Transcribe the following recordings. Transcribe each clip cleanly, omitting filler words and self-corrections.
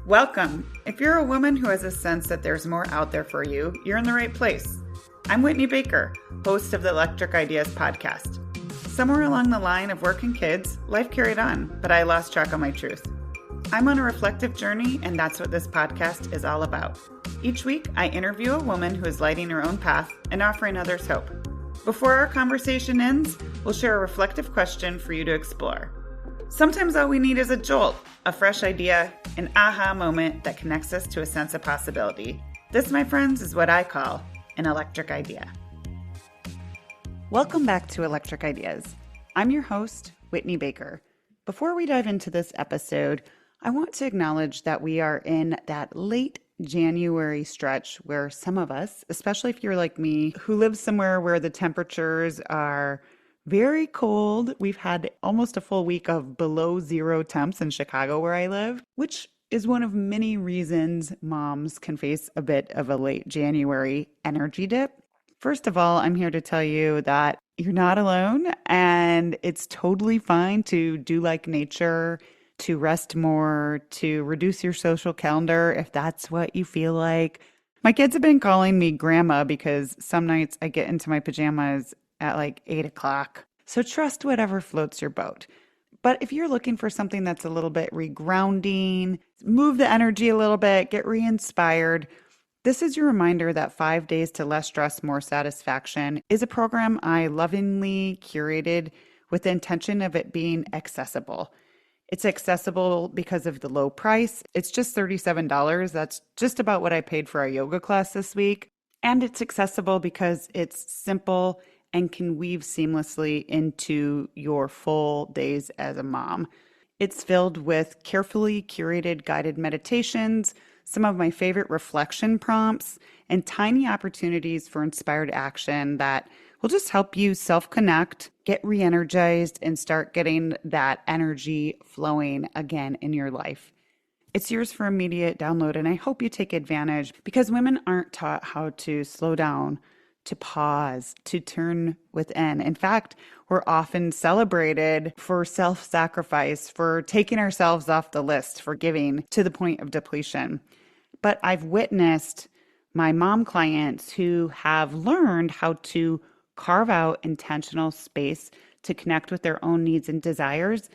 Welcome. If you're a woman who has a sense that there's more out there for you, you're in the right place. I'm Whitney Baker, host of the Electric Ideas podcast. Somewhere along the line of work and kids, life carried on, but I lost track of my truth. I'm on a reflective journey, and that's what this podcast is all about. Each week, I interview a woman who is lighting her own path and offering others hope. Before our conversation ends, we'll share a reflective question for you to explore. Sometimes all we need is a jolt, a fresh idea, an aha moment that connects us to a sense of possibility. This, my friends, is what I call an electric idea. Welcome back to Electric Ideas. I'm your host, Whitney Baker. Before we dive into this episode, I want to acknowledge that we are in that late January stretch where some of us, especially if you're like me, who live somewhere where the temperatures are very cold. We've had almost a full week of below zero temps in Chicago where I live, which is one of many reasons moms can face a bit of a late January energy dip. First of all, I'm here to tell you that you're not alone and it's totally fine to do like nature, to rest more, to reduce your social calendar if that's what you feel like. My kids have been calling me grandma because some nights I get into my pajamas at like 8 o'clock. So trust whatever floats your boat. But if you're looking for something that's a little bit regrounding, move the energy a little bit, get re-inspired, this is your reminder that 5 days to less stress, more satisfaction is a program I lovingly curated with the intention of it being accessible. It's accessible because of the low price. It's just $37. That's just about what I paid for our yoga class this week. And it's accessible because it's simple and can weave seamlessly into your full days as a mom. It's filled with carefully curated guided meditations, some of my favorite reflection prompts, and tiny opportunities for inspired action that will just help you self-connect, get re-energized, and start getting that energy flowing again in your life. It's yours for immediate download, and I hope you take advantage because women aren't taught how to slow down, to pause, to turn within. In fact, we're often celebrated for self-sacrifice, for taking ourselves off the list, for giving to the point of depletion. But I've witnessed my mom clients who have learned how to carve out intentional space to connect with their own needs and desires,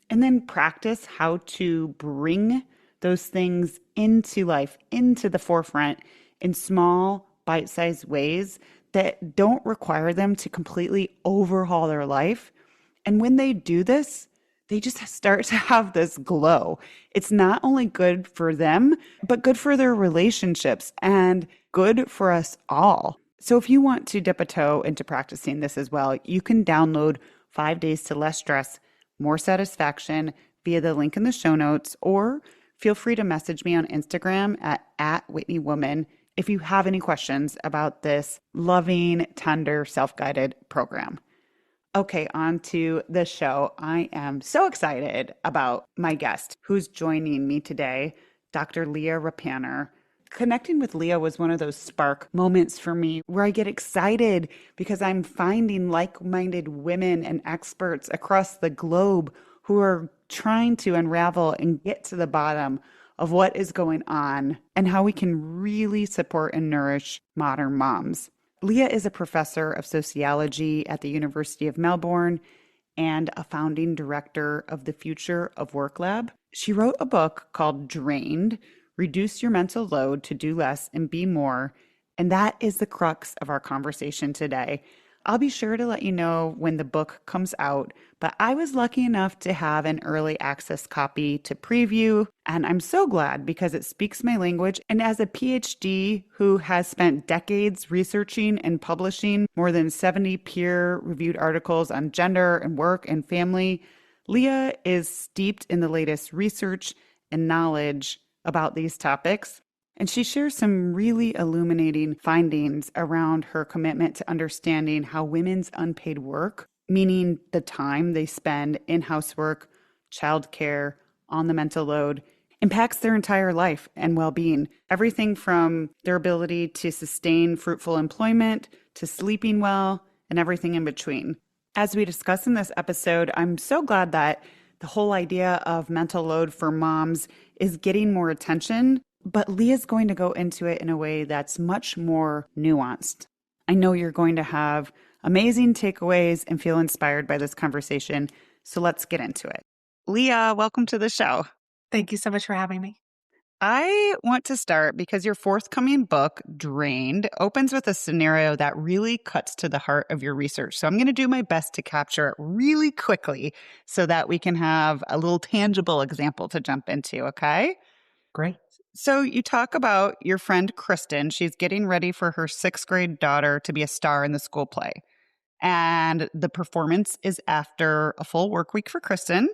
and then practice how to bring those things into life, into the forefront in small, bite-sized ways that don't require them to completely overhaul their life. And when they do this, they just start to have this glow. It's not only good for them, but good for their relationships and good for us all. So if you want to dip a toe into practicing this as well, you can download 5 days to less stress, more satisfaction via the link in the show notes, or feel free to message me on Instagram at @WhitneyWoman if you have any questions about this loving, tender, self-guided program. Okay, on to the show. I am so excited about my guest who's joining me today, Dr. Leah Ruppanner. Connecting with Leah was one of those spark moments for me where I get excited because I'm finding like-minded women and experts across the globe who are trying to unravel and get to the bottom of what is going on and how we can really support and nourish modern moms. Leah is a professor of sociology at the University of Melbourne and a founding director of the Future of Work Lab. She wrote a book called Drained: Reduce Your Mental Load to Do Less and Be More, and that is the crux of our conversation today. I'll be sure to let you know when the book comes out, but I was lucky enough to have an early access copy to preview, and I'm so glad because it speaks my language. And as a PhD who has spent decades researching and publishing more than 70 peer-reviewed articles on gender and work and family, Leah is steeped in the latest research and knowledge about these topics. And she shares some really illuminating findings around her commitment to understanding how women's unpaid work, meaning the time they spend in housework, childcare, on the mental load, impacts their entire life and well-being. Everything from their ability to sustain fruitful employment to sleeping well and everything in between. As we discuss in this episode, I'm so glad that the whole idea of mental load for moms is getting more attention, but Leah's going to go into it in a way that's much more nuanced. I know you're going to have amazing takeaways and feel inspired by this conversation, so let's get into it. Leah, welcome to the show. Thank you so much for having me. I want to start because your forthcoming book, Drained, opens with a scenario that really cuts to the heart of your research. So I'm going to do my best to capture it really quickly so that we can have a little tangible example to jump into, okay? Great. So you talk about your friend Kristen. She's getting ready for her sixth grade daughter to be a star in the school play. And the performance is after a full work week for Kristen.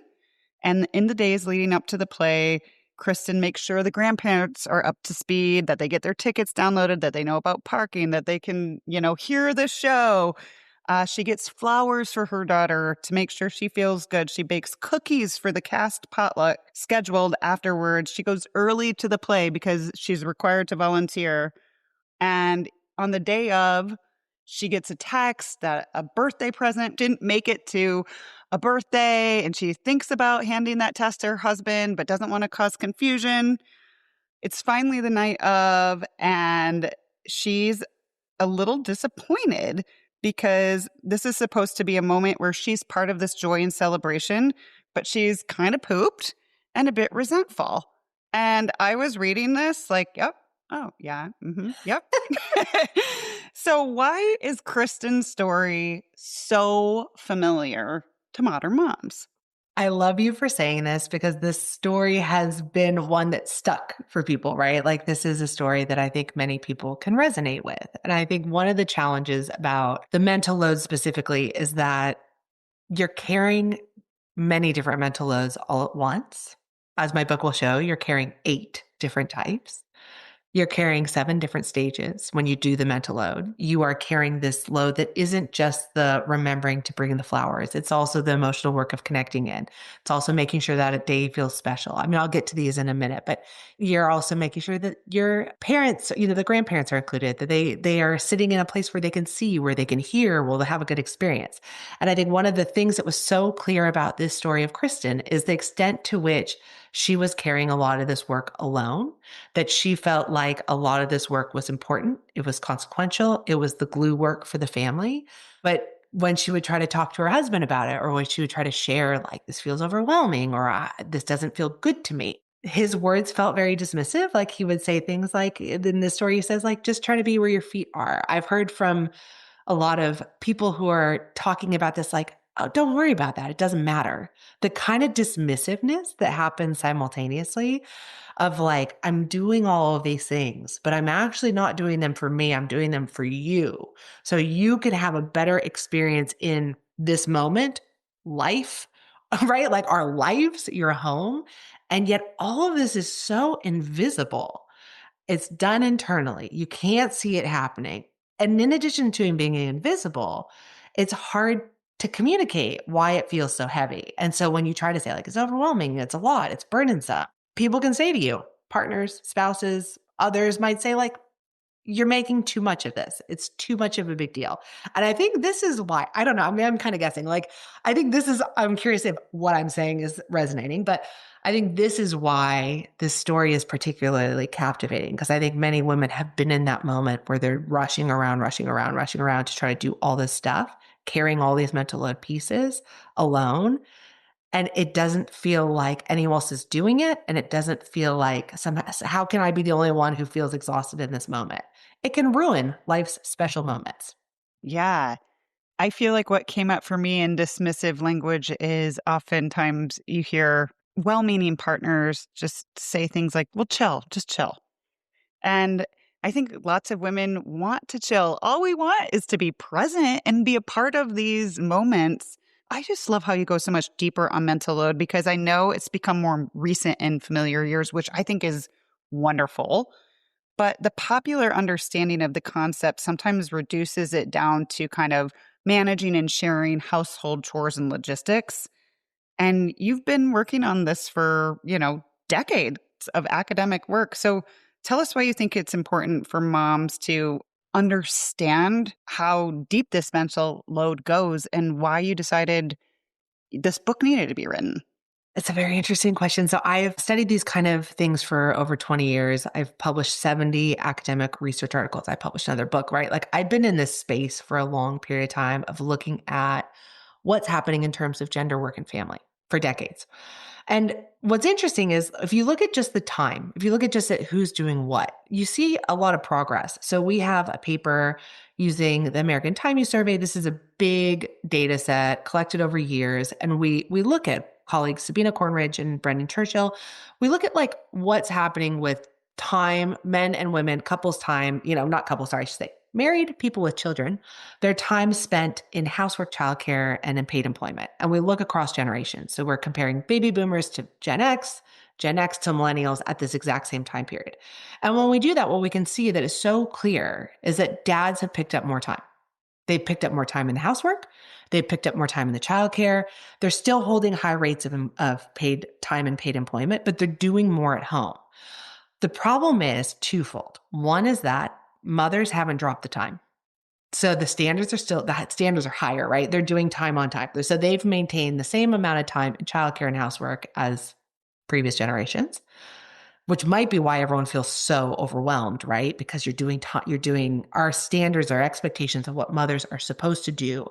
And in the days leading up to the play, Kristen makes sure the grandparents are up to speed, that they get their tickets downloaded, that they know about parking, that they can, hear the show. She gets flowers for her daughter to make sure she feels good. She bakes cookies for the cast potluck scheduled afterwards. She goes early to the play because she's required to volunteer. And on the day of, she gets a text that a birthday present didn't make it to a birthday. And she thinks about handing that test to her husband, but doesn't want to cause confusion. It's finally the night of, and she's a little disappointed because this is supposed to be a moment where she's part of this joy and celebration, but she's kind of pooped and a bit resentful. And I was reading this like, yep. Oh, yeah. Yep. So, why is Kristen's story so familiar to modern moms? I love you for saying this because this story has been one that stuck for people, right? Like, this is a story that I think many people can resonate with. And I think one of the challenges about the mental load specifically is that you're carrying many different mental loads all at once. As my book will show, you're carrying 8 different types. You're carrying 7 different stages when you do the mental load. You are carrying this load that isn't just the remembering to bring the flowers. It's also the emotional work of connecting in. It's also making sure that a day feels special. I mean, I'll get to these in a minute, but you're also making sure that your parents, the grandparents are included, that they are sitting in a place where they can see, where they can hear, will they have a good experience. And I think one of the things that was so clear about this story of Kristen is the extent to which she was carrying a lot of this work alone, that she felt like a lot of this work was important. It was consequential. It was the glue work for the family. But when she would try to talk to her husband about it, or when she would try to share, like, this feels overwhelming, or this doesn't feel good to me, his words felt very dismissive. Like, he would say things like, in this story, he says, like, just try to be where your feet are. I've heard from a lot of people who are talking about this, like, oh, don't worry about that. It doesn't matter. The kind of dismissiveness that happens simultaneously of, like, I'm doing all of these things, but I'm actually not doing them for me. I'm doing them for you. So you can have a better experience in this moment, life, right? Like our lives, your home. And yet all of this is so invisible. It's done internally. You can't see it happening. And in addition to it being invisible, it's hard to communicate why it feels so heavy. And so when you try to say, like, it's overwhelming, it's a lot, it's burdensome, people can say to you, partners, spouses, others might say, like, you're making too much of this. It's too much of a big deal. And I think this is why, I don't know, I mean, I'm kind of guessing. Like, I think this is, I'm curious if what I'm saying is resonating, but I think this is why this story is particularly captivating, because I think many women have been in that moment where they're rushing around to try to do all this stuff, carrying all these mental load pieces alone. And it doesn't feel like anyone else is doing it. And it doesn't feel like somehow, how can I be the only one who feels exhausted in this moment? It can ruin life's special moments. Yeah. I feel like what came up for me in dismissive language is oftentimes you hear well meaning partners just say things like, well, chill, just chill. And I think lots of women want to chill. All we want is to be present and be a part of these moments. I just love how you go so much deeper on mental load because I know it's become more recent in familiar years, which I think is wonderful. But the popular understanding of the concept sometimes reduces it down to kind of managing and sharing household chores and logistics. And you've been working on this for, decades of academic work. So tell us why you think it's important for moms to understand how deep this mental load goes and why you decided this book needed to be written. It's a very interesting question. So I've studied these kind of things for over 20 years. I've published 70 academic research articles. I published another book, right? Like I've been in this space for a long period of time of looking at what's happening in terms of gender, work, and family for decades. And what's interesting is if you look at just the time, if you look at just at who's doing what, you see a lot of progress. So we have a paper using the American Time Use Survey. This is a big data set collected over years. And we look at colleagues Sabina Cornridge and Brendan Churchill. We look at like what's happening with time, men and women, couples time, not couples, sorry, I should say married people with children, their time spent in housework, childcare, and in paid employment. And we look across generations. So we're comparing baby boomers to Gen X to millennials at this exact same time period. And when we do that, what we can see that is so clear is that dads have picked up more time. They've picked up more time in the housework. They've picked up more time in the childcare. They're still holding high rates of paid time and paid employment, but they're doing more at home. The problem is twofold. One is that mothers haven't dropped the time. So the standards are higher, right? They're doing time on time. So they've maintained the same amount of time in childcare and housework as previous generations, which might be why everyone feels so overwhelmed, right? Because our standards, our expectations of what mothers are supposed to do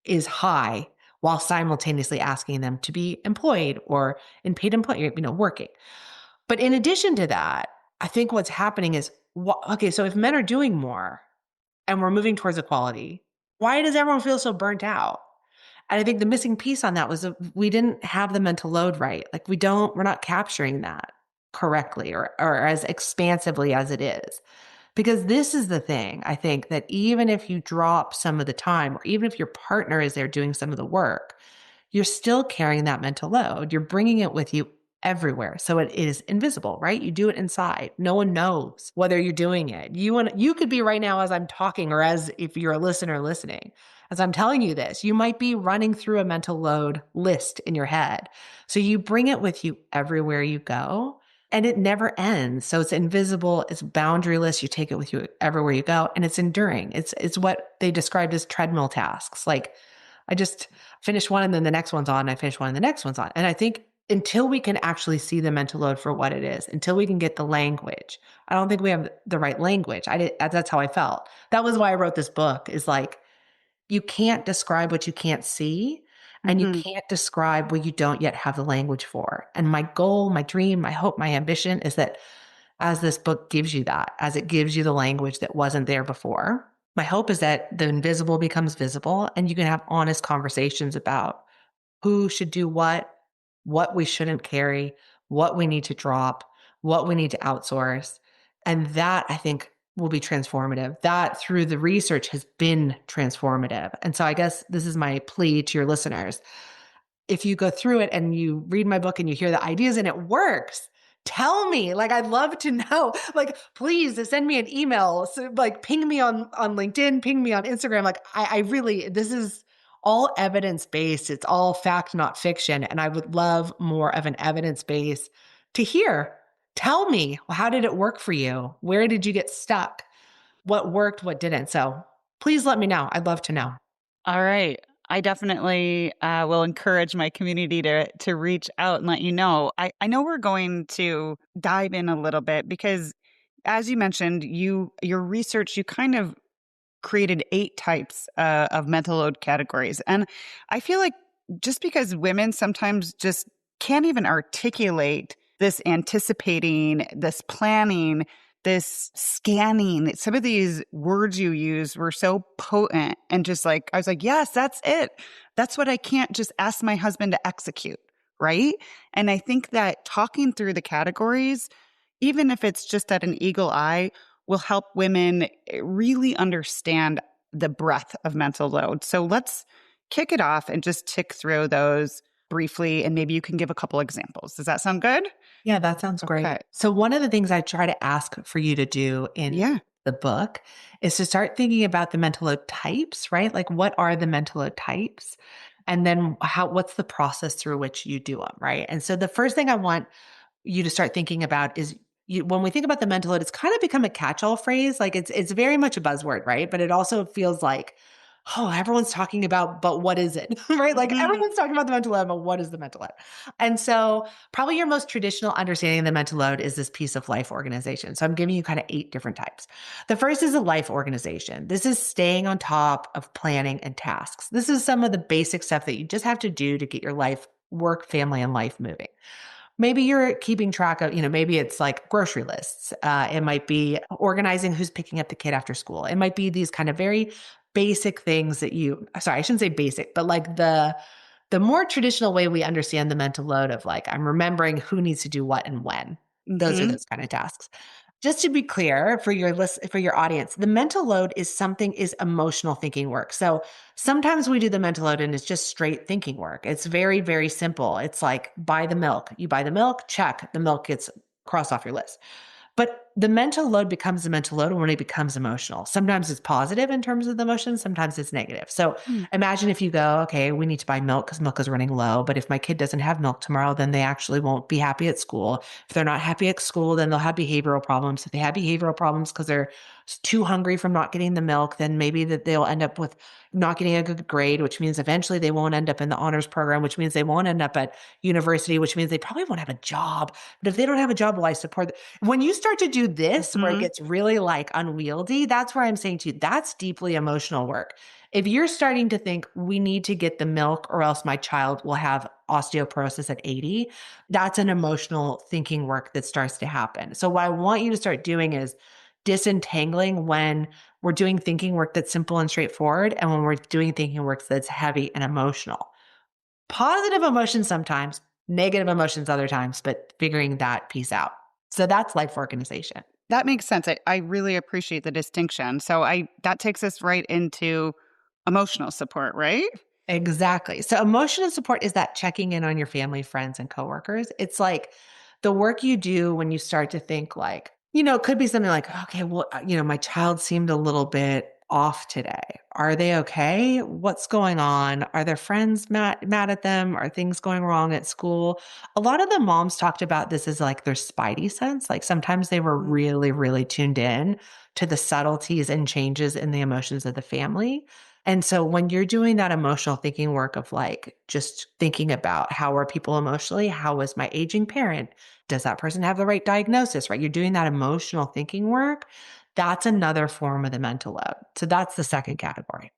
is high while simultaneously asking them to be employed or in paid employment, working. But in addition to that, I think what's happening is, okay, so if men are doing more and we're moving towards equality, why does everyone feel so burnt out? And I think the missing piece on that was that we didn't have the mental load right. Like we're not capturing that correctly or as expansively as it is. Because this is the thing, I think, that even if you drop some of the time, or even if your partner is there doing some of the work, you're still carrying that mental load. You're bringing it with you everywhere. So it is invisible, right? You do it inside. No one knows whether you're doing it. You could be right now as I'm talking, or as if you're a listener listening, as I'm telling you this, you might be running through a mental load list in your head. So you bring it with you everywhere you go. And it never ends. So it's invisible, it's boundaryless. You take it with you everywhere you go, and it's enduring. It's what they described as treadmill tasks. Like I just finish one and then the next one's on. I finish one and the next one's on. And I think until we can actually see the mental load for what it is, until we can get the language, I don't think we have the right language. That's how I felt. That was why I wrote this book, is like, you can't describe what you can't see, and you Mm-hmm. can't describe what you don't yet have the language for. And my goal, my dream, my hope, my ambition is that as this book gives you that, as it gives you the language that wasn't there before, my hope is that the invisible becomes visible and you can have honest conversations about who should do what we shouldn't carry, what we need to drop, what we need to outsource. And that, I think, will be transformative. That, through the research, has been transformative. And so I guess this is my plea to your listeners. If you go through it and you read my book and you hear the ideas and it works, tell me. Like, I'd love to know. Like, please send me an email. So, like, ping me on LinkedIn, ping me on Instagram. Like, I really, this is all evidence-based. It's all fact, not fiction. And I would love more of an evidence base to hear. Tell me, how did it work for you? Where did you get stuck? What worked, what didn't? So please let me know. I'd love to know. All right. I definitely will encourage my community to reach out and let you know. I know we're going to dive in a little bit because, as you mentioned, your research, you kind of created 8 types of mental load categories. And I feel like just because women sometimes just can't even articulate this anticipating, this planning, this scanning, some of these words you use were so potent and just like, I was like, yes, that's it. That's what I can't just ask my husband to execute. Right. And I think that talking through the categories, even if it's just at an eagle eye, will help women really understand the breadth of mental load. So let's kick it off and just tick through those briefly, and maybe you can give a couple examples. Does that sound good? Yeah, that sounds Okay. great. So one of the things I try to ask for you to do in Yeah. the book is to start thinking about the mental load types, right? Like, what are the mental load types? And then what's the process through which you do them, right? And so the first thing I want you to start thinking about is, when we think about the mental load, it's kind of become a catch-all phrase. Like, it's very much a buzzword, right? But it also feels like oh, everyone's talking about, but what is it? Right? Like Hmm. everyone's talking about the mental load, but what is the mental load? And so probably your most traditional understanding of the mental load is this piece of life organization. So I'm giving you kind of 8 different types. The first is a life organization. This is staying on top of planning and tasks. This is some of the basic stuff that you just have to do to get your life, work, family, and life moving. Maybe you're keeping track of, maybe it's like grocery lists. It might be organizing who's picking up the kid after school. It might be these kind of very basic things that sorry, I shouldn't say basic, but like the more traditional way we understand the mental load of like, I'm remembering who needs to do what and when. Those are Hmm. those kind of tasks. Just to be clear for your for your audience, the mental load is emotional thinking work. So sometimes we do the mental load and it's just straight thinking work. It's very, very simple. It's like buy the milk. You buy the milk, check. The milk gets crossed off your list. But the mental load becomes a mental load when it becomes emotional. Sometimes it's positive in terms of the emotion, sometimes it's negative. So imagine if you go, okay, we need to buy milk because milk is running low. But if my kid doesn't have milk tomorrow, then they actually won't be happy at school. If they're not happy at school, then they'll have behavioral problems. If they have behavioral problems because they're too hungry from not getting the milk, then maybe that they'll end up with not getting a good grade, which means eventually they won't end up in the honors program, which means they won't end up at university, which means they probably won't have a job. But if they don't have a job, will I support them? When you start to do this, where it Hmm. gets really like unwieldy, that's where I'm saying to you, that's deeply emotional work. If you're starting to think we need to get the milk or else my child will have osteoporosis at 80, that's an emotional thinking work that starts to happen. So what I want you to start doing is disentangling when we're doing thinking work that's simple and straightforward and when we're doing thinking work that's heavy and emotional. Positive emotions sometimes, negative emotions other times, but figuring that piece out. So that's life organization. That makes sense. I really appreciate the distinction. So that takes us right into emotional support, right? Exactly. So emotional support is that checking in on your family, friends, and coworkers. It's like the work you do when you start to think like, it could be something like, okay, well, my child seemed a little bit off today. Are they okay? What's going on? Are their friends mad at them? Are things going wrong at school? A lot of the moms talked about this as like their spidey sense. Like sometimes they were Mm. really, really tuned in to the subtleties and changes in the emotions of the family. And so when you're doing that emotional thinking work of like just thinking about how are people emotionally? How is my aging parent? Does that person have the right diagnosis, right? You're doing that emotional thinking work. That's another form of the mental load. So that's the second category.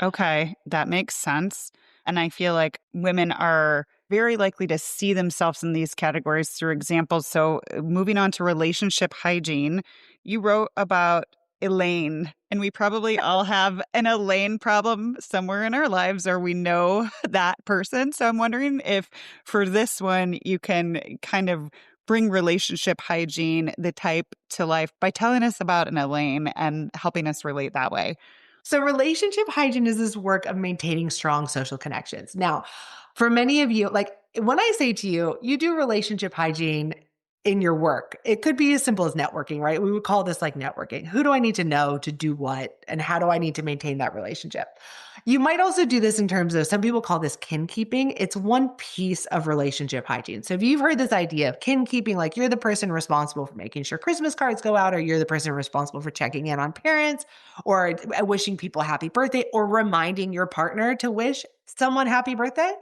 Okay, that makes sense. And I feel like women are very likely to see themselves in these categories through examples. So, moving on to relationship hygiene, you wrote about Elaine, and we probably all have an Elaine problem somewhere in our lives, or we know that person. So, I'm wondering if for this one, you can kind of bring relationship hygiene, the type, to life by telling us about an Elaine and helping us relate that way. So, relationship hygiene is this work of maintaining strong social connections. Now, for many of you, like when I say to you, you do relationship hygiene in your work, it could be as simple as networking, right? We would call this like networking. Who do I need to know to do what? And how do I need to maintain that relationship? You might also do this in terms of some people call this kin keeping. It's one piece of relationship hygiene. So if you've heard this idea of kin keeping, like you're the person responsible for making sure Christmas cards go out, or you're the person responsible for checking in on parents, or wishing people happy birthday, or reminding your partner to wish someone happy birthday.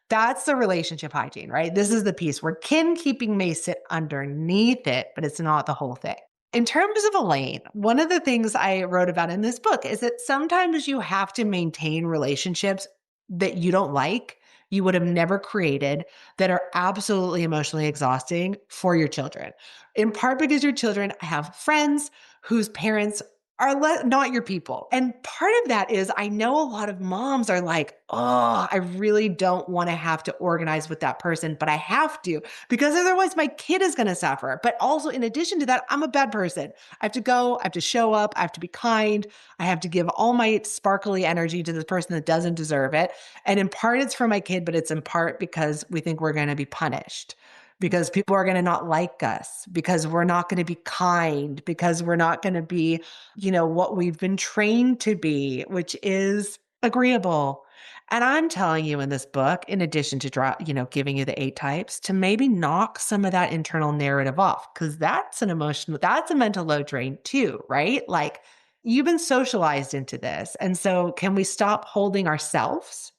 That's the relationship hygiene, right? This is the piece where kin keeping may sit underneath it, but it's not the whole thing. In terms of Elaine, one of the things I wrote about in this book is that sometimes you have to maintain relationships that you don't like, you would have never created, that are absolutely emotionally exhausting for your children. In part because your children have friends whose parents are not your people. And part of that is I know a lot of moms are like, oh, I really don't want to have to organize with that person, but I have to because otherwise my kid is going to suffer. But also, in addition to that, I'm a bad person. I have to go, I have to show up, I have to be kind, I have to give all my sparkly energy to the person that doesn't deserve it. And in part, it's for my kid, but it's in part because we think we're going to be punished, because people are going to not like us, because we're not going to be kind, because we're not going to be, what we've been trained to be, which is agreeable. And I'm telling you in this book, in addition to giving you the 8 types, to maybe knock some of that internal narrative off, because that's a mental load drain too, right? Like you've been socialized into this. And so can we stop holding ourselves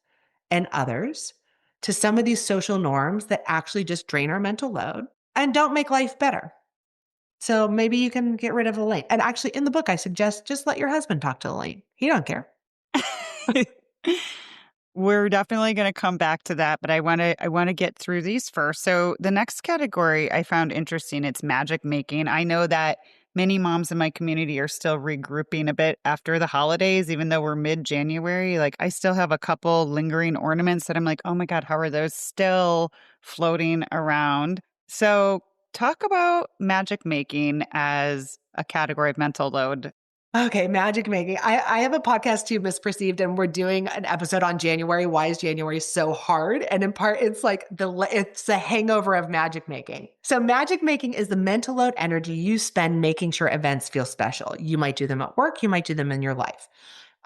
and others to some of these social norms that actually just drain our mental load and don't make life better? So maybe you can get rid of Elaine. And actually in the book, I suggest just let your husband talk to Elaine. He don't care. We're definitely going to come back to that, but I want to get through these first. So the next category I found interesting, it's magic making. I know that many moms in my community are still regrouping a bit after the holidays, even though we're mid-January. Like I still have a couple lingering ornaments that I'm like, "Oh my God, how are those still floating around?" So talk about magic making as a category of mental load. Okay, magic making. I have a podcast too, Misperceived, and we're doing an episode on January. Why is January so hard? And in part, it's like it's the hangover of magic making. So magic making is the mental load energy you spend making sure events feel special. You might do them at work, you might do them in your life.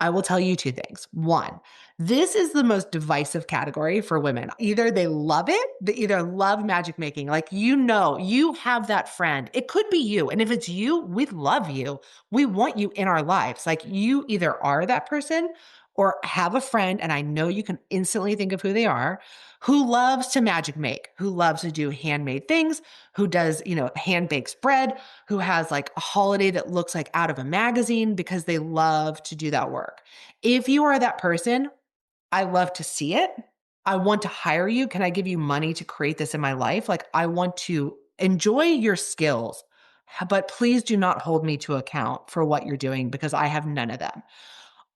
I will tell you two things. One, this is the most divisive category for women. Either they love it, they either love magic making. Like, you have that friend. It could be you. And if it's you, we love you. We want you in our lives. Like, you either are that person or have a friend, and I know you can instantly think of who they are, who loves to magic make, who loves to do handmade things, who does, hand bakes bread, who has like a holiday that looks like out of a magazine because they love to do that work. If you are that person, I love to see it. I want to hire you. Can I give you money to create this in my life? Like, I want to enjoy your skills, but please do not hold me to account for what you're doing because I have none of them.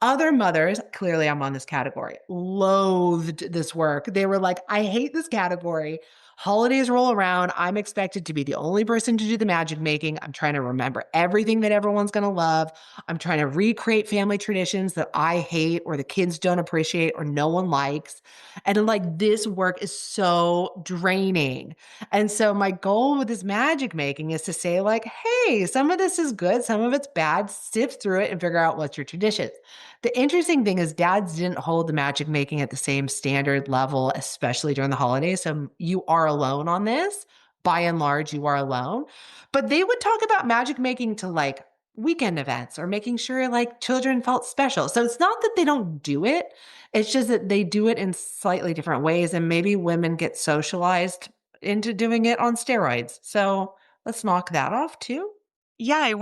Other mothers, clearly I'm on this category, loathed this work. They were like, I hate this category. Holidays roll around. I'm expected to be the only person to do the magic making. I'm trying to remember everything that everyone's going to love. I'm trying to recreate family traditions that I hate or the kids don't appreciate or no one likes. And I'm like, this work is so draining. And so my goal with this magic making is to say like, hey, some of this is good. Some of it's bad. Sift through it and figure out what's your traditions. The interesting thing is dads didn't hold the magic making at the same standard level, especially during the holidays. So you are alone on this. By and large, you are alone. But they would talk about magic making to like weekend events or making sure like children felt special. So it's not that they don't do it. It's just that they do it in slightly different ways. And maybe women get socialized into doing it on steroids. So let's knock that off too. Yeah,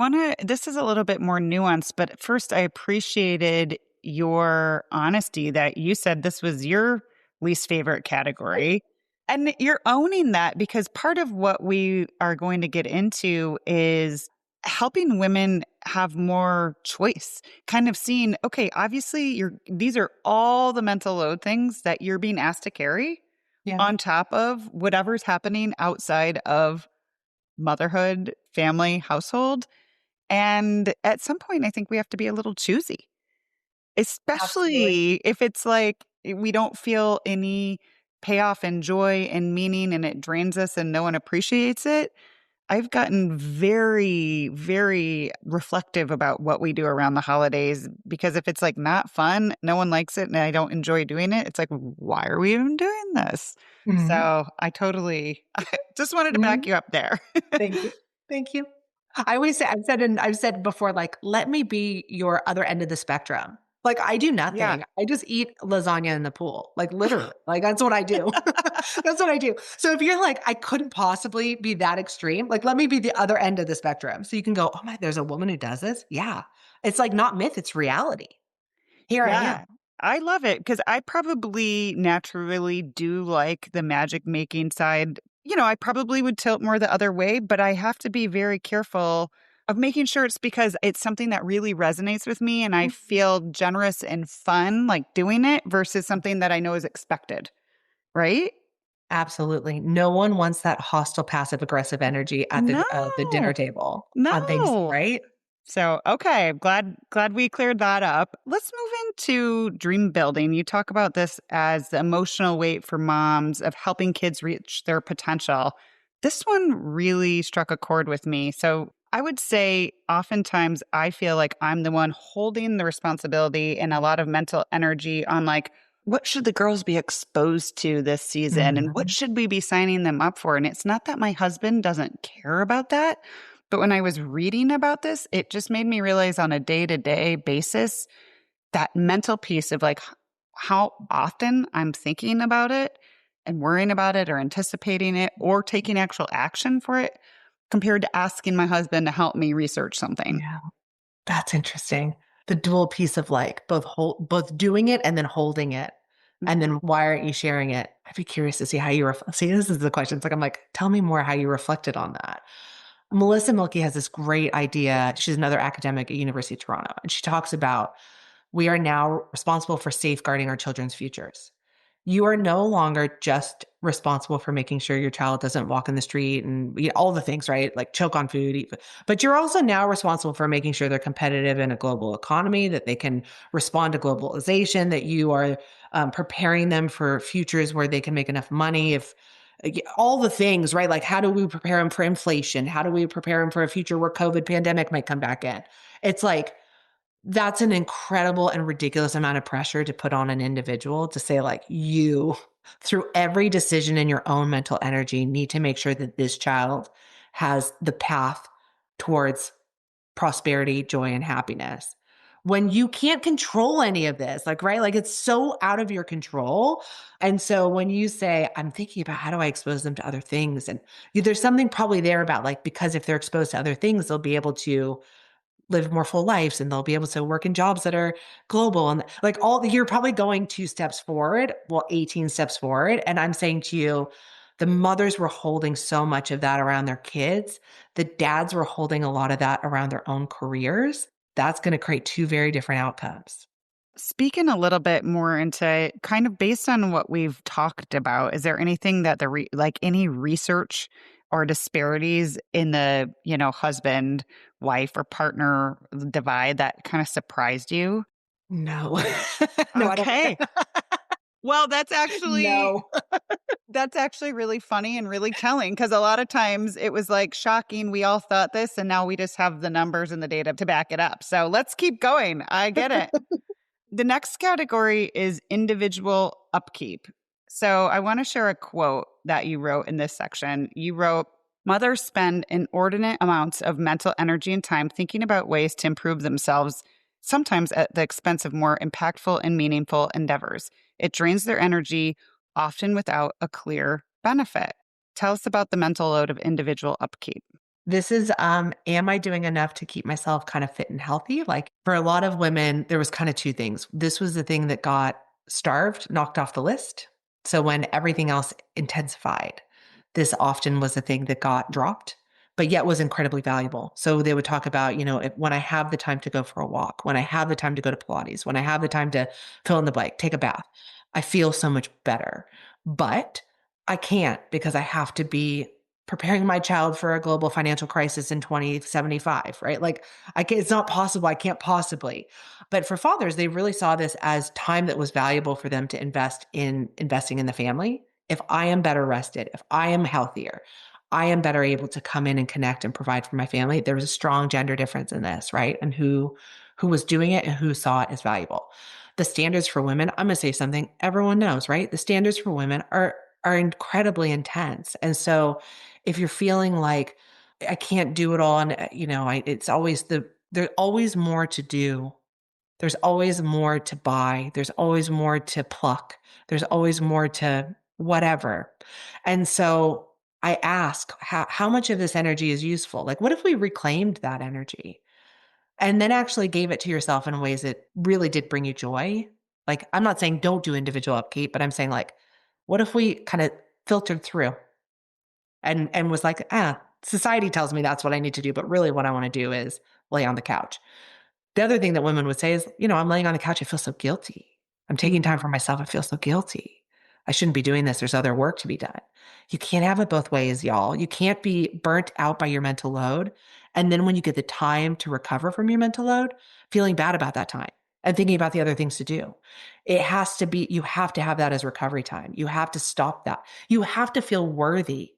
this is a little bit more nuanced, but first, I appreciated your honesty that you said this was your least favorite category. And you're owning that because part of what we are going to get into is helping women have more choice, kind of seeing, okay, obviously these are all the mental load things that you're being asked to carry Yeah, on top of whatever's happening outside of motherhood, family, household. And at some point, I think we have to be a little choosy, absolutely. especially if it's like we don't feel any payoff and joy and meaning and it drains us and no one appreciates it. I've gotten very, very reflective about what we do around the holidays because if it's like not fun, no one likes it, and I don't enjoy doing it, it's like, why are we even doing this? Mhm. So I totally just wanted to back Mhm. you up there. Thank you. Thank you. I always say I've said before, like, let me be your other end of the spectrum. Like, I do Yeah. nothing. I just eat lasagna in the pool, like, literally. Like, that's what I do. That's what I do. So if you're like, I couldn't possibly be that extreme, like, let me be the other end of the spectrum. So you can go, oh my, there's a woman who does this. Yeah. It's like not myth, it's reality. Here I am. Yeah, I love it because I probably naturally do like the magic making side. I probably would tilt more the other way, but I have to be very careful of making sure it's because it's something that really resonates with me and I Mhm. feel generous and fun like doing it versus something that I know is expected, right? Absolutely. No one wants that hostile passive aggressive energy at the dinner No, table on things, no. right? So, okay, glad we cleared that up. Let's move into dream building. You talk about this as the emotional weight for moms of helping kids reach their potential. This one really struck a chord with me. So, I would say oftentimes I feel like I'm the one holding the responsibility and a lot of mental energy on like what should the girls be exposed to this season and what Mhm. should we be signing them up for? And it's not that my husband doesn't care about that, But when I was reading about this, it just made me realize on a day to day basis that mental piece of like how often I'm thinking about it and worrying about it or anticipating it or taking actual action for it compared to asking my husband to help me research something. Yeah. That's interesting. The dual piece of like both doing it and then holding it. And then why aren't you sharing it? I'd be curious to see how you see, this is the question. It's like, I'm like, tell me more how you reflected on that. Melissa Milkey has this great idea. She's another academic at University of Toronto. And she talks about we are now responsible for safeguarding our children's futures. You are no longer just responsible for making sure your child doesn't walk in the street and eat all the things, right? Like choke on food, but you're also now responsible for making sure they're competitive in a global economy, that they can respond to globalization, that you are preparing them for futures where they can make enough money. If all the things, right? Like, how do we prepare them for inflation? How do we prepare them for a future where COVID pandemic might come back in? It's like, that's an incredible and ridiculous amount of pressure to put on an individual to say, like, you, through every decision in your own mental energy, need to make sure that this child has the path towards prosperity, joy, and happiness. When you can't control any of this, like, right? Like, it's so out of your control. And so when you say, I'm thinking about how do I expose them to other things? And there's something probably there about like, because if they're exposed to other things, they'll be able to live more full lives and they'll be able to work in jobs that are global and like you're probably going 2 steps forward, well, 18 steps forward. And I'm saying to you, the mothers were holding so much of that around their kids. The dads were holding a lot of that around their own careers. That's going to create two very different outcomes. Speaking a little bit more into kind of based on what we've talked about, is there anything that like any research or disparities in the, husband, wife, or partner divide that kind of surprised you? No, no, I don't. Okay. Well, that's actually No. that's actually really funny and really telling because a lot of times it was like shocking. We all thought this, and now we just have the numbers and the data to back it up. So let's keep going. I get it. The next category is individual upkeep. So I want to share a quote that you wrote in this section. You wrote, "Mothers spend inordinate amounts of mental energy and time thinking about ways to improve themselves, sometimes at the expense of more impactful and meaningful endeavors. It drains their energy, often without a clear benefit." Tell us about the mental load of individual upkeep. This is, am I doing enough to keep myself kind of fit and healthy? Like for a lot of women, there was kind of two things. This was the thing that got starved, knocked off the list. So when everything else intensified, this often was the thing that got dropped, but yet was incredibly valuable. So they would talk about, when I have the time to go for a walk, when I have the time to go to Pilates, when I have the time to fill in the blank, take a bath, I feel so much better. But I can't because I have to be preparing my child for a global financial crisis in 2075, right? Like it's not possible. I can't possibly. But for fathers, they really saw this as time that was valuable for them to invest in investing in the family. If I am better rested, if I am healthier, I am better able to come in and connect and provide for my family. There was a strong gender difference in this, right? And who was doing it and who saw it as valuable. The standards for women, I'm going to say something everyone knows, right? The standards for women are incredibly intense. And so if you're feeling like I can't do it all, and it's always there's always more to do. There's always more to buy. There's always more to pluck. There's always more to whatever. And so I ask, how much of this energy is useful? Like, what if we reclaimed that energy and then actually gave it to yourself in ways that really did bring you joy? Like, I'm not saying don't do individual upkeep, but I'm saying like, what if we kind of filtered through and was like, society tells me that's what I need to do, but really what I want to do is lay on the couch. The other thing that women would say is, I'm laying on the couch, I feel so guilty. I'm taking time for myself, I feel so guilty. I shouldn't be doing this. There's other work to be done. You can't have it both ways, y'all. You can't be burnt out by your mental load. And then when you get the time to recover from your mental load, feeling bad about that time and thinking about the other things to do. It has to be, you have to have that as recovery time. You have to stop that. You have to feel worthy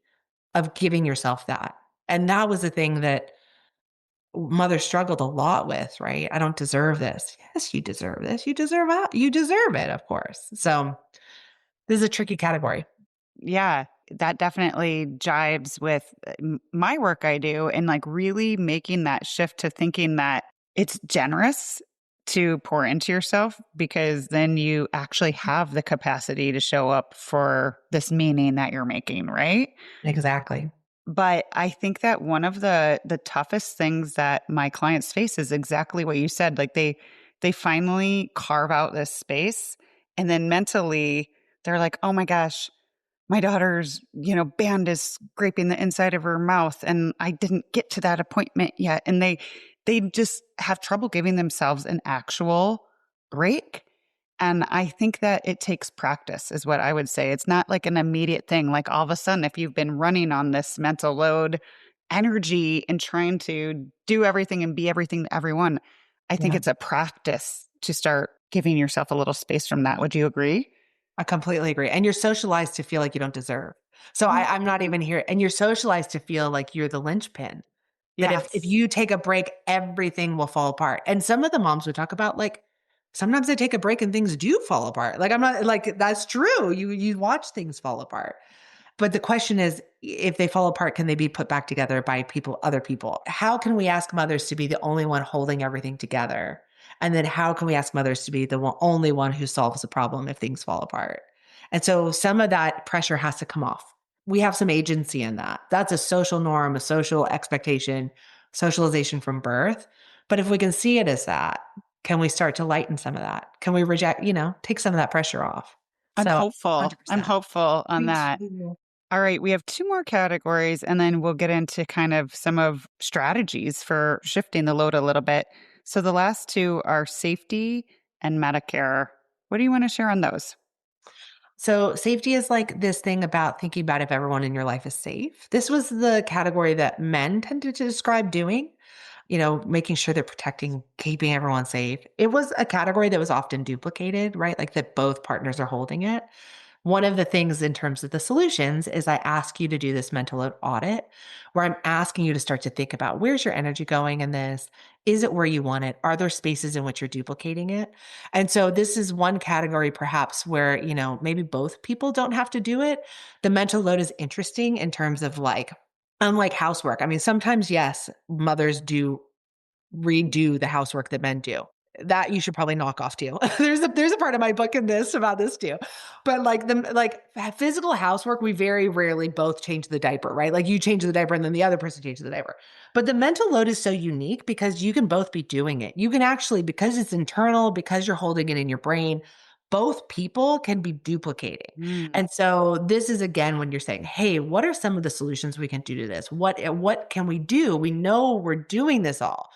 of giving yourself that. And that was the thing that mothers struggled a lot with, right? I don't deserve this. Yes, you deserve this. You deserve it, of course. So this is a tricky category. Yeah. that definitely jives with my work I do, and like really making that shift to thinking that it's generous to pour into yourself, because then you actually have the capacity to show up for this meaning that you're making, right? Exactly. But I think that one of the toughest things that my clients face is exactly what you said. Like they finally carve out this space, and then mentally they're like, "Oh my gosh, my daughter's, band is scraping the inside of her mouth and I didn't get to that appointment yet." And they just have trouble giving themselves an actual break. And I think that it takes practice, is what I would say. It's not like an immediate thing. Like all of a sudden, if you've been running on this mental load energy and trying to do everything and be everything to everyone, I think Yeah. it's a practice to start giving yourself a little space from that. Would you agree? I completely agree. And you're socialized to feel like you don't deserve. So I'm not even here. And you're socialized to feel like you're the linchpin. That if Yes. you take a break, everything will fall apart. And some of the moms would talk about like sometimes they take a break and things do fall apart. Like I'm not like that's true. You watch things fall apart. But the question is, if they fall apart, can they be put back together by people, other people? How can we ask mothers to be the only one holding everything together? And then how can we ask mothers to be the only one who solves the problem if things fall apart? And so some of that pressure has to come off. We have some agency in that. That's a social norm, a social expectation, socialization from birth. But if we can see it as that, can we start to lighten some of that? Can we reject, take some of that pressure off? I'm So hopeful. I'm 100%. hopeful on Me that. too. All right, we have two more categories, and then we'll get into kind of some of strategies for shifting the load a little bit. So the last two are safety and Medicare. What do you want to share on those? So safety is like this thing about thinking about if everyone in your life is safe. This was the category that men tended to describe doing, making sure they're protecting, keeping everyone safe. It was a category that was often duplicated, right? Like that both partners are holding it. One of the things in terms of the solutions is I ask you to do this mental load audit where I'm asking you to start to think about where's your energy going in this? Is it where you want it? Are there spaces in which you're duplicating it? And so this is one category perhaps where, maybe both people don't have to do it. The mental load is interesting in terms of like, unlike housework. I mean, sometimes, yes, mothers do redo the housework that men do. That you should probably knock off too. There's a part of my book in this about this too. But like physical housework, we very rarely both change the diaper, right? Like you change the diaper and then the other person changes the diaper. But the mental load is so unique because you can both be doing it. You can actually, because it's internal, because you're holding it in your brain, both people can be duplicating. Mm. And so this is again when you're saying, "Hey, what are some of the solutions we can do to this? What can we do? We know we're doing this all."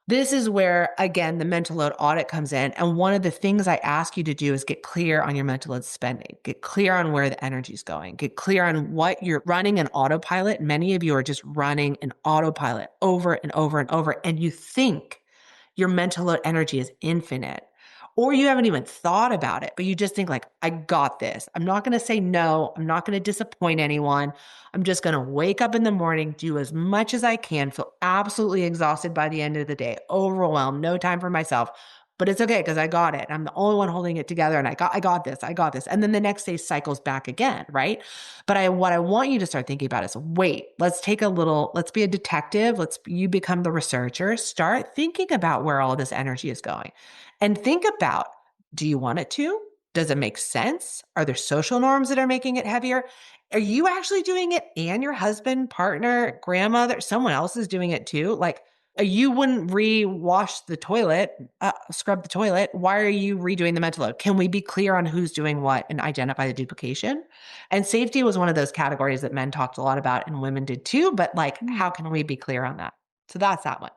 This is where, again, the mental load audit comes in. And one of the things I ask you to do is get clear on your mental load spending, get clear on where the energy is going, get clear on what you're running an autopilot. Many of you are just running an autopilot over and over and over. And you think your mental load energy is infinite, or you haven't even thought about it, but you just think like, I got this. I'm not going to say no. I'm not going to disappoint anyone. I'm just going to wake up in the morning, do as much as I can, feel absolutely exhausted by the end of the day, overwhelmed, no time for myself. But it's okay because I got it. I'm the only one holding it together and I got this. I got this. And then the next day cycles back again, right? But what I want you to start thinking about is wait, let's be a detective. You become the researcher. Start thinking about where all this energy is going. And think about, do you want it to? Does it make sense? Are there social norms that are making it heavier? Are you actually doing it and your husband, partner, grandmother, someone else is doing it too? Like you wouldn't re-wash the toilet, scrub the toilet. Why are you redoing the mental load? Can we be clear on who's doing what and identify the duplication? And safety was one of those categories that men talked a lot about and women did too. But like, how can we be clear on that? So that's that one.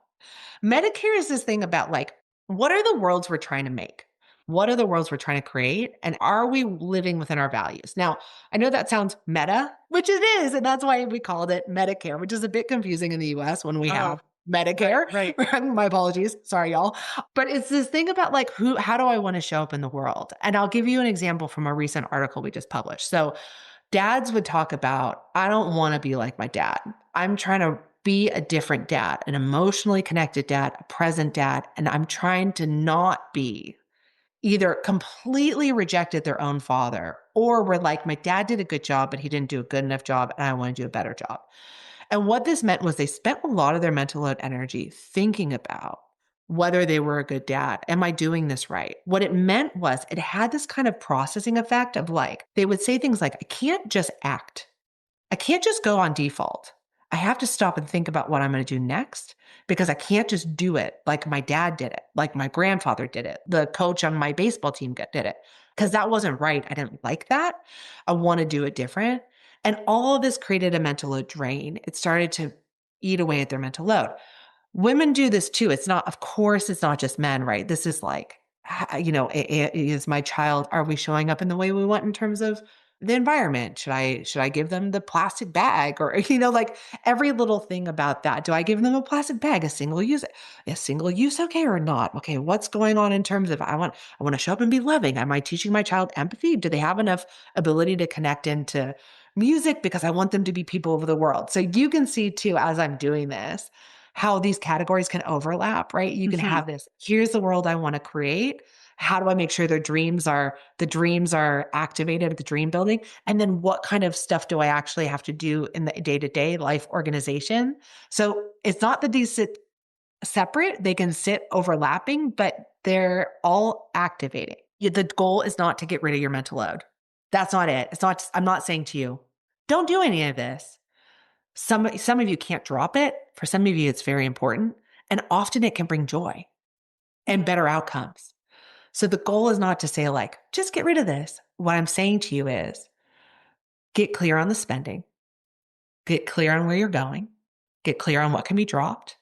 Medicare is this thing about like, what are the worlds we're trying to make? What are the worlds we're trying to create? And are we living within our values? Now, I know that sounds meta, which it is. And that's why we called it Medicare, which is a bit confusing in the US when we Oh, have right, Medicare. right. My apologies. Sorry, y'all. But it's this thing about like, how do I want to show up in the world? And I'll give you an example from a recent article we just published. So dads would talk about, I don't want to be like my dad. I'm trying to be a different dad, an emotionally connected dad, a present dad, and I'm trying to not be either completely rejected their own father or were like, my dad did a good job, but he didn't do a good enough job, and I want to do a better job. And what this meant was they spent a lot of their mental load energy thinking about whether they were a good dad. Am I doing this right? What it meant was it had this kind of processing effect of like, they would say things like, I can't just act. I can't just go on default. I have to stop and think about what I'm going to do next because I can't just do it like my dad did it, like my grandfather did it, the coach on my baseball team did it, because that wasn't right. I didn't like that. I want to do it different. And all of this created a mental load drain. It started to eat away at their mental load. Women do this too. It's not, of course, it's not just men, right? This is like, is my child, are we showing up in the way we want in terms of the environment? Should I give them the plastic bag or, like every little thing about that? Do I give them a plastic bag, a single use, okay, or not? Okay. What's going on in terms of, I want to show up and be loving. Am I teaching my child empathy? Do they have enough ability to connect into music? Because I want them to be people of the world. So you can see too, as I'm doing this, how these categories can overlap, right? You can Mhm. have this, here's the world I want to create. How do I make sure the dreams are activated at the dream building? And then what kind of stuff do I actually have to do in the day-to-day life organization? So it's not that these sit separate, they can sit overlapping, but they're all activating. The goal is not to get rid of your mental load. That's not it. It's not, I'm not saying to you, don't do any of this. Some of you can't drop it. For some of you, it's very important. And often it can bring joy and better outcomes. So the goal is not to say like, just get rid of this. What I'm saying to you is get clear on the spending, get clear on where you're going, get clear on what can be dropped,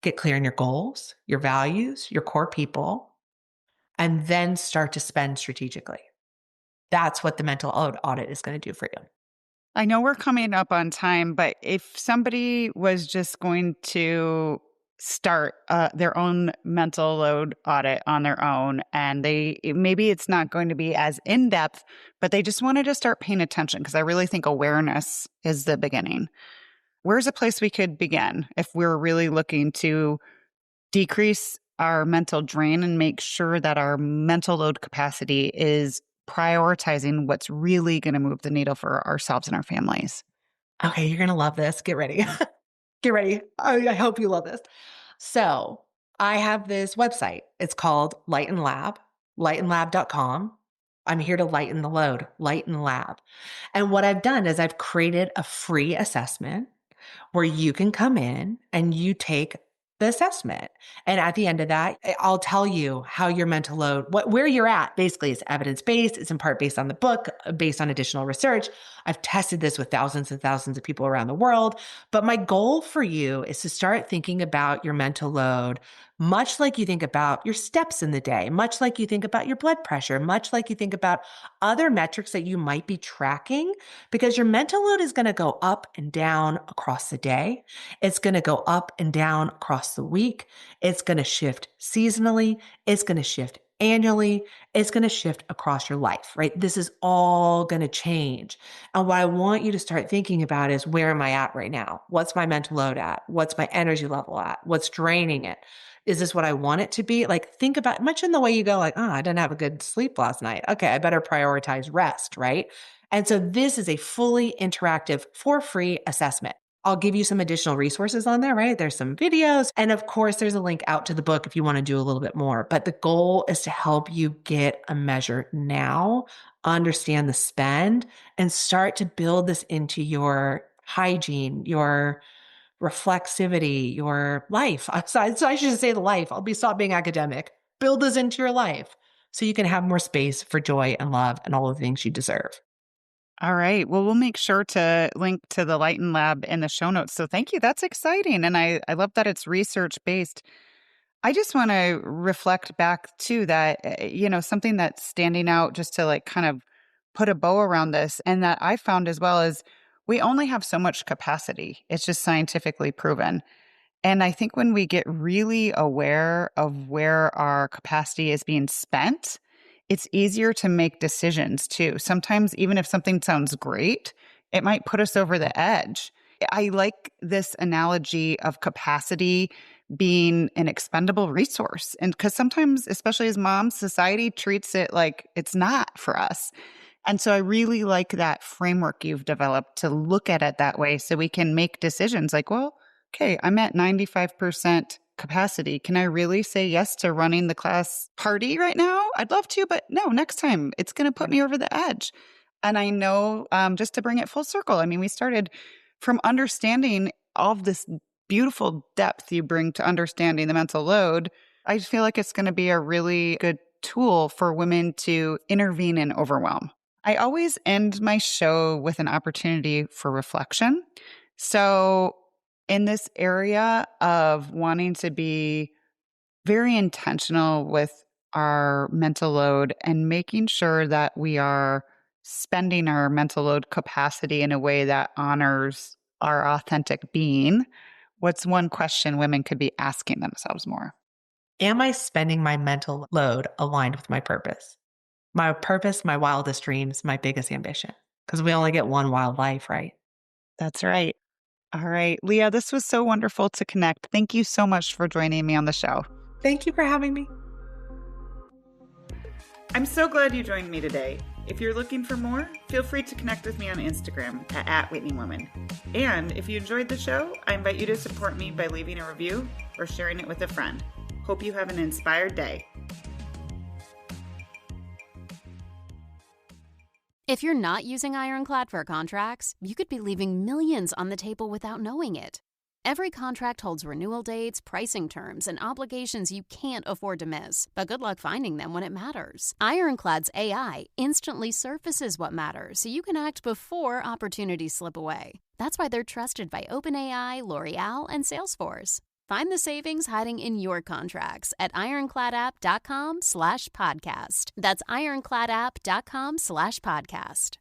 get clear on your goals, your values, your core people, and then start to spend strategically. That's what the mental audit is going to do for you. I know we're coming up on time, but if somebody was just going to start their own mental load audit on their own, and maybe it's not going to be as in depth, but they just wanted to start paying attention because I really think awareness is the beginning. Where's a place we could begin if we're really looking to decrease our mental drain and make sure that our mental load capacity is prioritizing what's really going to move the needle for ourselves and our families? Okay, you're going to love this. Get ready. Get ready. I hope you love this. So I have this website. It's called Lighten Lab, lightenlab.com. I'm here to lighten the load, Lighten Lab. And what I've done is I've created a free assessment where you can come in and you take the assessment. And at the end of that, I'll tell you how your mental load, where you're at, basically is evidence-based. It's in part based on the book, based on additional research. I've tested this with thousands and thousands of people around the world. But my goal for you is to start thinking about your mental load, much like you think about your steps in the day, much like you think about your blood pressure, much like you think about other metrics that you might be tracking, because your mental load is going to go up and down across the day. It's going to go up and down across the week. It's going to shift seasonally. It's going to shift annually. It's going to shift across your life, right? This is all going to change. And what I want you to start thinking about is, where am I at right now? What's my mental load at? What's my energy level at? What's draining it? Is this what I want it to be? Like, think about much in the way you go like, oh, I didn't have a good sleep last night. Okay, I better prioritize rest, right? And so this is a fully interactive for free assessment. I'll give you some additional resources on there, right? There's some videos. And of course, there's a link out to the book if you want to do a little bit more. But the goal is to help you get a measure now, understand the spend, and start to build this into your hygiene, your reflexivity, your life. So I should say the life. Stop being academic. Build this into your life so you can have more space for joy and love and all the things you deserve. All right. Well, we'll make sure to link to the Lighten Lab in the show notes. So thank you. That's exciting. And I love that it's research based. I just want to reflect back to that, something that's standing out just to like kind of put a bow around this, and that I found as well is we only have so much capacity. It's just scientifically proven. And I think when we get really aware of where our capacity is being spent, it's easier to make decisions too. Sometimes, even if something sounds great, it might put us over the edge. I like this analogy of capacity being an expendable resource. And because sometimes, especially as moms, society treats it like it's not for us. And so I really like that framework you've developed to look at it that way so we can make decisions like, well, okay, I'm at 95% capacity. Can I really say yes to running the class party right now? I'd love to, but no, next time it's going to put me over the edge. And I know, just to bring it full circle, I mean, we started from understanding all of this beautiful depth you bring to understanding the mental load. I feel like it's going to be a really good tool for women to intervene in overwhelm. I always end my show with an opportunity for reflection. So, in this area of wanting to be very intentional with our mental load and making sure that we are spending our mental load capacity in a way that honors our authentic being, what's one question women could be asking themselves more? Am I spending my mental load aligned with my purpose? My purpose, my wildest dreams, my biggest ambition. Because we only get one wild life, right? That's right. All right, Leah, this was so wonderful to connect. Thank you so much for joining me on the show. Thank you for having me. I'm so glad you joined me today. If you're looking for more, feel free to connect with me on Instagram at @WhitneyWoman. And if you enjoyed the show, I invite you to support me by leaving a review or sharing it with a friend. Hope you have an inspired day. If you're not using Ironclad for contracts, you could be leaving millions on the table without knowing it. Every contract holds renewal dates, pricing terms, and obligations you can't afford to miss. But good luck finding them when it matters. Ironclad's AI instantly surfaces what matters so you can act before opportunities slip away. That's why they're trusted by OpenAI, L'Oreal, and Salesforce. Find the savings hiding in your contracts at ironcladapp.com/podcast. That's ironcladapp.com/podcast.